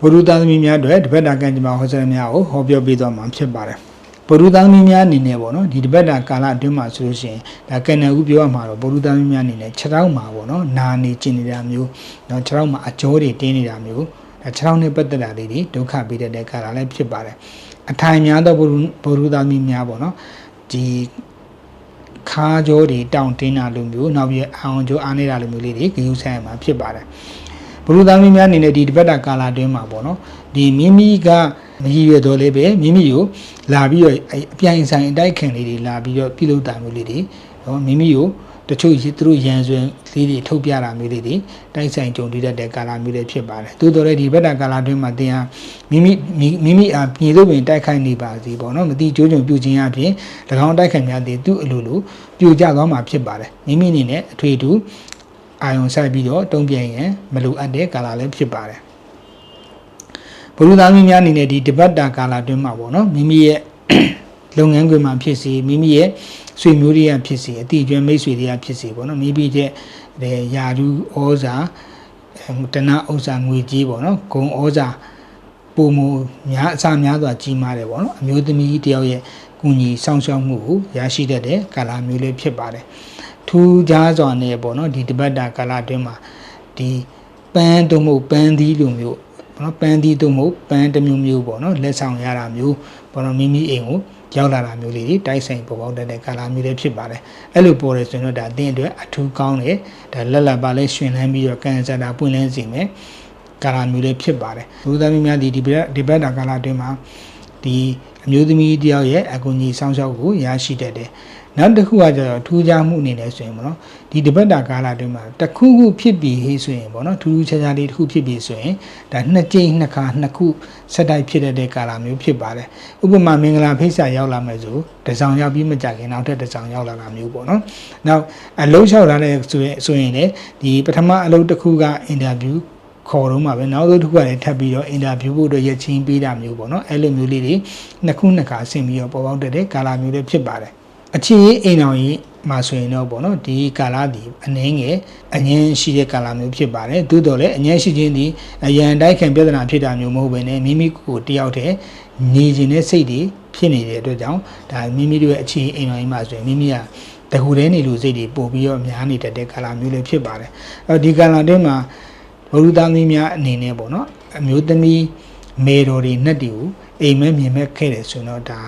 ဗုဒ္ဓသားသမီးများတွေတပတ်တာကံကြမ္မာဟောစရများကိုဟောပြောပေးသွားမှာဖြစ်ပါတယ်ဗုဒ္ဓသားသမီးများအနေနဲ့ပေါ့နော်ဒီတပတ်တာကာလအတွင်းမှာဆိုလို့ရှိရင်ဒါကံနဲ့ဥပြောရမှာတော့ဗုဒ္ဓသားသမီးများအနေနဲ့6တောက်မှာပေါ့နော်နာနေကျင်နေတာမျိုးနော်6တောက်မှာအကျော်တွေတင်းနေတာမျိုးဒါ6တောက်နဲ့ပတ်သက်တာလေးတွေဒုက္ခပေးတဲ့ကာလလည်းဖြစ်ပါတယ်အထိုင်များသောဗုဒ္ဓသားသမီးများပေါ့နော်ဒီခါကြောတွေတောင့်တင်းတာလိုမျိုးနောက်ပြီးအောင်ကြောအားနေတာလိုမျိုးလေးတွေဂရုစိုက်ရမှာဖြစ်ပါတယ်ဘုရုသားမင်းများအနေနဲ့ဒီတပတ်တာကာလအတွင်းမှာပေါ့နော်ဒီမိမိကမရည်ရွယ်တော်လေးပဲမိမိကိုလာပြီးတော့အပြိုင်ဆိုင်အတိုက်ခံလေးတွေလာပြီးတော့ပြုလုပ်တာမျိုးလေးတွေနော်မိမိကိုတချို့သူတို့ရန်စွင်လေးတွေထုတ်ပြတာမျိုးလေးတွေတိုက်ဆိုင်ကြုံတွေ့တဲ့ကာလမျိုးလေးဖြစ်ပါတယ်သို့တော်လည်းဒီဘက်တာကာလအတွင်းမှာတင်ဟာမိမိအပြည်လို့ပင်တိုက်ခိုက်နေပါစီပေါ့နော်မတိကျိုးကျုံပြုခြင်းအပြင်၎င်းတိုက်ခိုက်များသည်သူ့အလိုလိုပြိုကျသွားမှာဖြစ်ပါတယ်မိမိအနေနဲ့အထွေထူးအာယုံဆိုင်ပြီးတော့တုံ့ပြန်ရင်မလိုအပ်တဲ့ကာလလည်းဖြစ်ပါတယ်ဘုရုသားမင်းများအနေနဲ့ဒီတပတ်တာကာလအတွင်းမှာပေါ့နော်မိမိရဲ့လုပ်ငန်းခွင်မှာဖြစ်စီမိမိရဲ့ဆွေမျိုးတွေကဖြစ်စီအတိအကျွမ်းမိတ်ဆွေတွေကဖြစ်စီပေါ့နော်မိမိရဲ့ယာရုဩဇာတဏှဥစ္စာငွေကြီးပေါ့နော်ဂုံဩဇာပုံမများအစများစွာကြီးမားတယ်ပေါ့နော်အမျိုးသမီးတယောက်ရဲ့ကုညီဆောင်ရှောက်မှုကိုရရှိတတ်တဲ့ကာလမျိုးလေးဖြစ်ပါတယ်ထူးခြားစွာနဲ့ပေါ့နော်ဒီတပတ်တာကာလအတွင်းမှာဒီပန်းတို့မှုပန်းသီးလိုမျိုးပေါ့နော်ပန်းသီးတို့မှုပန်းတစ်မျိုးမျိုးပေါ့နော်လက်ဆောင်ရတာမျိုးပေါ့နော်မိမိအိမ်ကိုရောက်လာတာမျိုးလေးတိုက်ဆိုင်ပေါ်ပေါက်တဲ့ကာလမျိုးလေးဖြစ်ပါတယ်အဲ့လိုပေါ်တယ်ဆိုရင်တော့ဒါအသင်အတွက်အထူးကောင်းတယ်ဒါလက်လက်ပါလဲရှင်လန်းပြီးတော့ကန်ဆာတာပွင့်လန်းစေမယ်ကာလမျိုးလေးဖြစ်ပါတယ်ဘုရားသမီးများဒီဘက်တာကာလအတွင်းမှာဒီအမျိုးသမီးတယောက်ရဲ့အကူအညီဆောင်ရှောက်ကိုရရှိတတ်တယ်နောက်တစ်ခုကကျတော့ထူးခြားမှုအနေနဲ့ဆိုရင်ပေါ့နော်ဒီတပတ်တာကာလအတွင်းမှာတစ်ခုခုဖြစ်ပြီးဟေးဆိုရင်ပေါ့နော်ထူးထူးခြားခြားလေးတစ်ခုဖြစ်ပြီးဆိုရင်ဒါနှစ်ကြိမ်နှစ်ခါနှစ်ခုဆက်တိုက်ဖြစ်တဲ့ကာလမျိုးဖြစ်ပါတယ်ဥပမာမင်္ဂလာဖိတ်စာရောက်လာမယ်ဆိုတစောင်ရောက်ပြီးမကြခင်နောက်ထပ်တစောင်ရောက်လာတာမျိုးပေါ့နော်နောက်အလုပ်လျှောက်လာတဲ့ဆိုရင်လည်းဒီပထမအလုပ်တစ်ခုကအင်တာဗျူးခေါ်တော့မှာပဲနောက်တစ်ခုကလည်းထပ်ပြီးတော့အင်တာဗျူးဖို့အတွက်ရက်ချင်းပေးတာမျိုးပေါ့နော်အဲ့လိုမျိုးလေးတွေနှစ်ခုနှစ်ခါဆင်ပြီးတော့ပေါ်ပေါက်တဲ့ကာလမျိုးတွေဖြစ်ပါတယ်အခြေအိမ်တော်ကြီးမှာဆိုရင်တော့ပေါ့နော်ဒီကာလဒီအနည်းငယ်အငင်းရှိတဲ့ကာလမျိုးဖြစ်ပါတယ်သို့တော်လည်းအငင်းရှိခြင်းဒီအရန်တိုက်ခံပြဿနာဖြစ်တာမျိုးမဟုတ်ဘဲနဲ့မိမိကိုတယောက်တည်းနေခြင်းနဲ့စိတ်တွေဖြစ်နေတဲ့အတွက်ကြောင့်ဒါမိမိတို့ရဲ့အခြေအိမ်တော်ကြီးမှာဆိုရင်မိမိကတခုတည်းနေလို့စိတ်တွေပို့ပြီးတော့များနေတတ်တဲ့ကာလမျိုးလေးဖြစ်ပါတယ်အဲဒီကာလအတွင်းမှာဘုရုသားသမီးများအနေနဲ့ပေါ့နော်အမျိုးသမီးမေတော်တွေနဲ့တူအိမ်မဲမြင်မဲ့ခဲ့တယ်ဆိုတော့ဒါ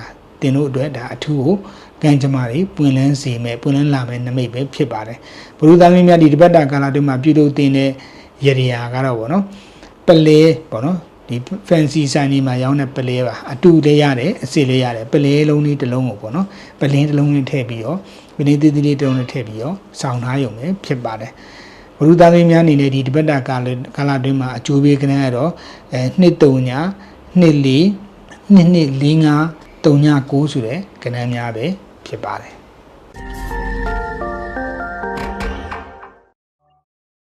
တင်တို့အတွက်ဒါအထူးကိုကံကြမ္မာတွေပွင့်လန်းစေမယ်ပွင့်လန်းလာမယ်နမိတ်ပဲဖြစ်ပါတယ်ဘုရုသားသမီးများဒီတပတ်တာကာလအတွင်းမှာပြုလုပ်တင်တဲ့ရရာကတော့ပေါ့နော်ပလဲပေါ့နော်ဒီ fancy ဆိုင်တွေမှာရောင်းတဲ့ပလဲပါအတူလေးရတယ်အစစ်လေးရတယ်ပလဲလုံးလေးတစ်လုံးကိုပေါ့နော်ပလင်းတစ်လုံးလေးထည့်ပြီးတော့ပလင်းသေးသေးလေးတစ်လုံးလေးထည့်ပြီးတော့စောင်းထားရုံပဲဖြစ်ပါတယ်ဘုရုသားသမီးများအနေနဲ့ဒီတပတ်တာကာလအတွင်းမှာအကျိုးပေးကနန်းရတော့2 3 2 4 2 2 4 5 3 9 9ဆိုတဲ့ကဏ္ဍများပဲဖြစ်ပါတယ်